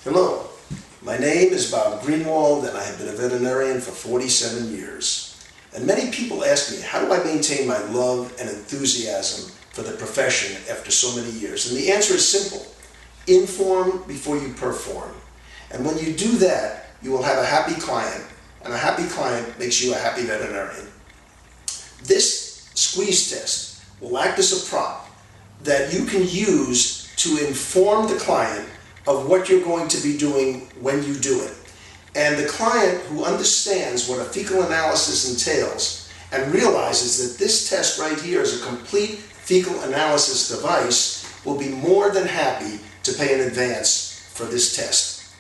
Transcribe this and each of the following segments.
Hello, my name is Bob Greenwald and I have been a veterinarian for 47 years. And many people ask me, how do I maintain my love and enthusiasm for the profession after so many years? And the answer is simple. Inform before you perform. And when you do that, you will have a happy client, and a happy client makes you a happy veterinarian. This squeeze test will act as a prop that you can use to inform the client of what you're going to be doing when you do it. And the client who understands what a fecal analysis entails and realizes that this test right here is a complete fecal analysis device will be more than happy to pay in advance for this test.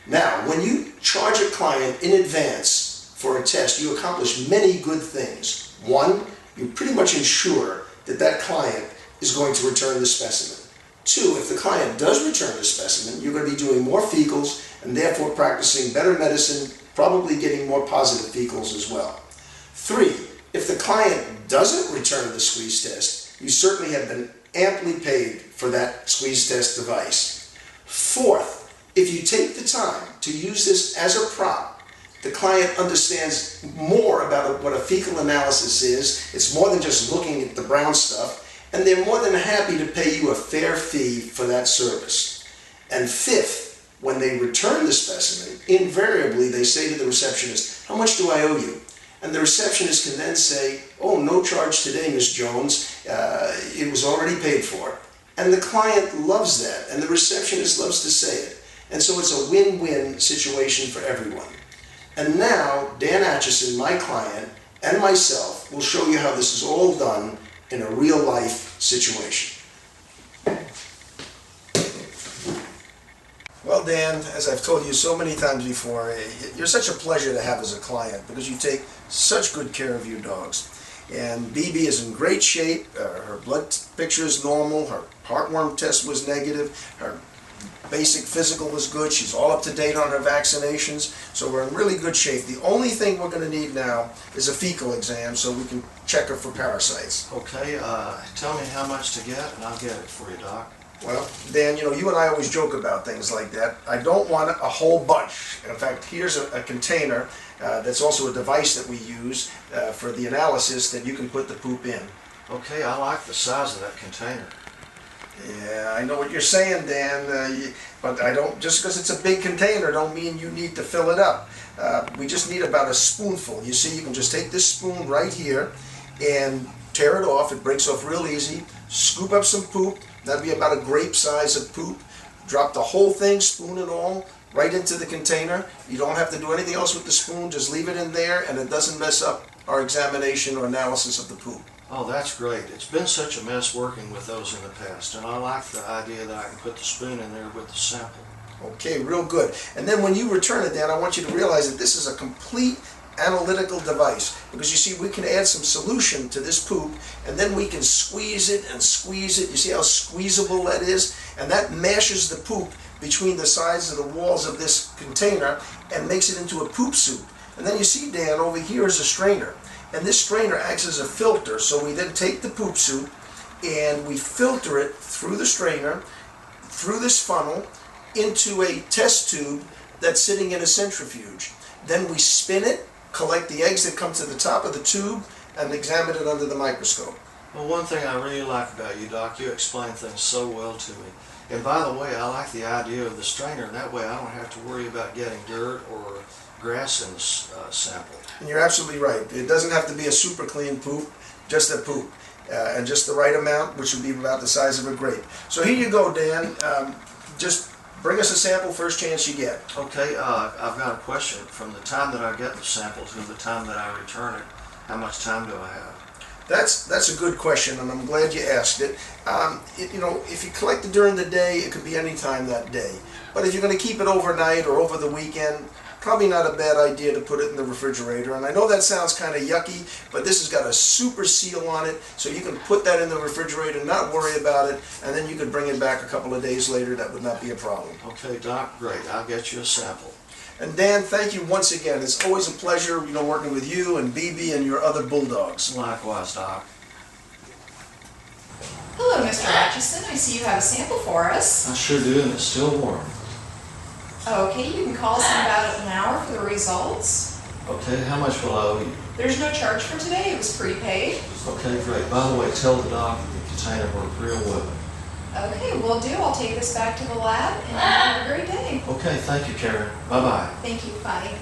Now, when you charge a client in advance for a test, you accomplish many good things. One, you pretty much ensure that that client is going to return the specimen. Two, if the client does return the specimen, you're going to be doing more fecals and therefore practicing better medicine, probably getting more positive fecals as well. Three, if the client doesn't return the squeeze test, you certainly have been amply paid for that squeeze test device. Fourth, if you take the time to use this as a prop, the client understands more about what a fecal analysis is. It's more than just looking at the brown stuff. And they're more than happy to pay you a fair fee for that service. And fifth, when they return the specimen, invariably they say to the receptionist, "How much do I owe you?" And the receptionist can then say, "Oh, no charge today, Miss Jones. It was already paid for." And the client loves that, and the receptionist loves to say it. And so it's a win-win situation for everyone. And now, Dan Atchison, my client, and myself will show you how this is all done in a real-life situation. Well, Dan, as I've told you so many times before, you're such a pleasure to have as a client because you take such good care of your dogs. And BB is in great shape. Her blood picture is normal. Her heartworm test was negative. Her basic physical was good. She's all up to date on her vaccinations. So we're in really good shape. The only thing we're going to need now is a fecal exam so we can check her for parasites. Okay, tell me how much to get and I'll get it for you, Doc. Well, Dan, you and I always joke about things like that. I don't want a whole bunch. In fact, here's a container that's also a device that we use for the analysis that you can put the poop in. Okay, I like the size of that container. Yeah, I know what you're saying, Dan, but I don't, just because it's a big container don't mean you need to fill it up. We just need about a spoonful. You see, you can just take this spoon right here and tear it off. It breaks off real easy. Scoop up some poop. That'd be about a grape size of poop. Drop the whole thing, spoon and all, right into the container. You don't have to do anything else with the spoon. Just leave it in there and it doesn't mess up our examination or analysis of the poop. Oh, that's great. It's been such a mess working with those in the past, and I like the idea that I can put the spoon in there with the sample. Okay, real good. And then when you return it, Dan, I want you to realize that this is a complete analytical device, because you see, we can add some solution to this poop and then we can squeeze it and squeeze it. You see how squeezable that is? And that mashes the poop between the sides of the walls of this container and makes it into a poop soup. And then you see, Dan, over here is a strainer. And this strainer acts as a filter, so we then take the poop soup and we filter it through the strainer, through this funnel, into a test tube that's sitting in a centrifuge. Then we spin it, collect the eggs that come to the top of the tube, and examine it under the microscope. Well, one thing I really like about you, Doc, you explain things so well to me. And by the way, I like the idea of the strainer. That way I don't have to worry about getting dirt or grass in the sample. And you're absolutely right. It doesn't have to be a super clean poop, just a poop. And just the right amount, which would be about the size of a grape. So here you go, Dan. Just bring us a sample first chance you get. Okay, I've got a question. From the time that I get the sample to the time that I return it, how much time do I have? That's a good question, and I'm glad you asked it. If you collect it during the day, it could be any time that day. But if you're going to keep it overnight or over the weekend, probably not a bad idea to put it in the refrigerator. And I know that sounds kind of yucky, but this has got a super seal on it, so you can put that in the refrigerator, not worry about it, and then you could bring it back a couple of days later. That would not be a problem. Okay, Doc, great. I'll get you a sample. And Dan, thank you once again. It's always a pleasure, working with you and BB and your other bulldogs. Likewise, Doc. Hello, Mr. Atchison. I see you have a sample for us. I sure do, and it's still warm. Okay, you can call us in about an hour for the results. Okay, how much will I owe you? There's no charge for today, it was prepaid. Okay, great. By the way, tell the doc the container worked real well. Okay, will do. I'll take this back to the lab and have a great day. Okay, thank you, Karen. Bye-bye. Thank you, bye.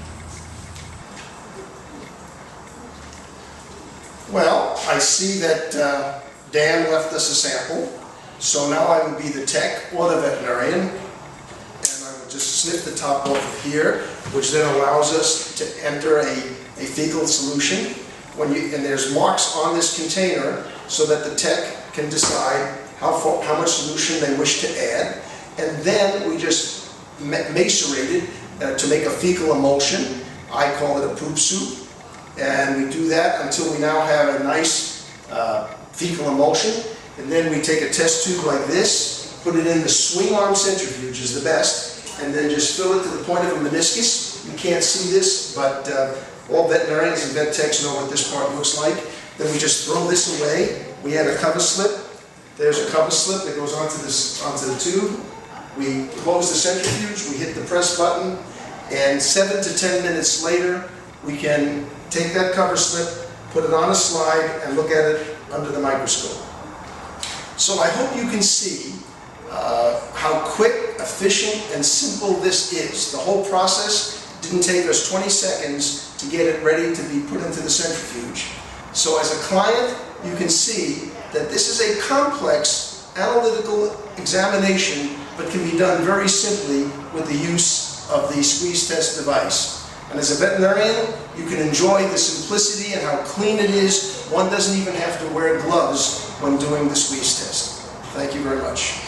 Well, I see that Dan left us a sample, so now I would be the tech or the veterinarian, and I would just snip the top off of here, which then allows us to enter a fecal solution. And there's marks on this container so that the tech can decide how much solution they wish to add, and then we just macerate it to make a fecal emulsion. I call it a poop soup. And we do that until we now have a nice fecal emulsion. And then we take a test tube like this, put it in the swing arm centrifuge is the best, and then just fill it to the point of a meniscus. You can't see this, but all veterinarians and vet techs know what this part looks like. Then we just throw this away. We add a cover slip. There's a cover slip that goes onto the tube. We close the centrifuge, we hit the press button, and 7 to 10 minutes later, we can take that cover slip, put it on a slide, and look at it under the microscope. So I hope you can see how quick, efficient, and simple this is. The whole process didn't take us 20 seconds to get it ready to be put into the centrifuge. So as a client, you can see that this is a complex analytical examination, but can be done very simply with the use of the SqueezeTest device. And as a veterinarian, you can enjoy the simplicity and how clean it is. One doesn't even have to wear gloves when doing the SqueezeTest. Thank you very much.